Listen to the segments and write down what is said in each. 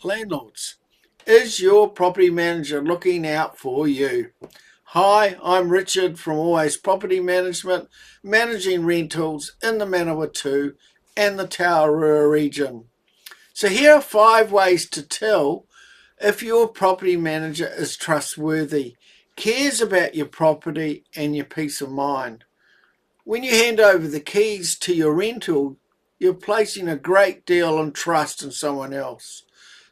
Landlords. Is your property manager looking out for you? Hi, I'm Richard from Always Property Management, managing rentals in the Manawatu and the Taurua region. So here are 5 ways to tell if your property manager is trustworthy, cares about your property and your peace of mind. When you hand over the keys to your rental, you're placing a great deal of trust in someone else.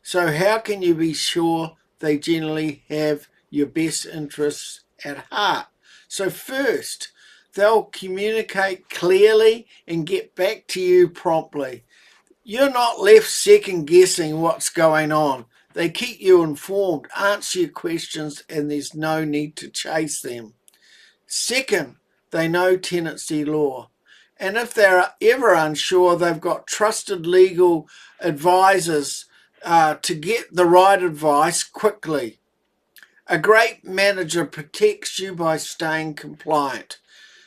So how can you be sure they generally have your best interests at heart? So first, they'll communicate clearly and get back to you promptly. You're not left second guessing what's going on. They keep you informed, answer your questions, and there's no need to chase them. Second, they know tenancy law. And if they're ever unsure, they've got trusted legal advisors to get the right advice quickly. A great manager protects you by staying compliant,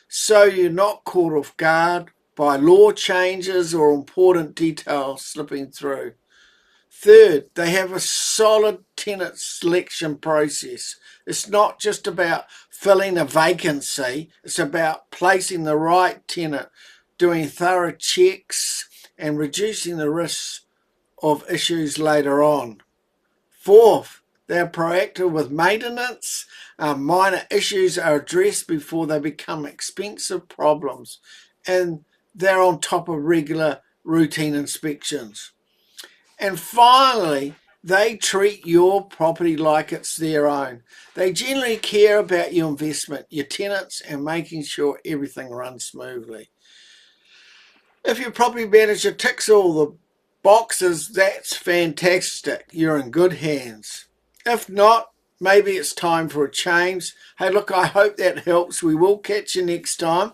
so you're not caught off guard by law changes or important details slipping through. Third, they have a solid tenant selection process. It's not just about filling a vacancy, it's about placing the right tenant, doing thorough checks and reducing the risks of issues later on. Fourth, they're proactive with maintenance. Minor issues are addressed before they become expensive problems, and they're on top of regular routine inspections. And finally, they treat your property like it's their own. They generally care about your investment, your tenants, and making sure everything runs smoothly. If your property manager ticks all the boxes, that's fantastic. You're in good hands. If not, maybe it's time for a change. Hey, look, I hope that helps. We will catch you next time.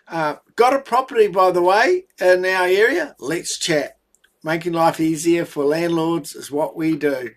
Got a property, by the way, in our area? Let's chat. Making life easier for landlords is what we do.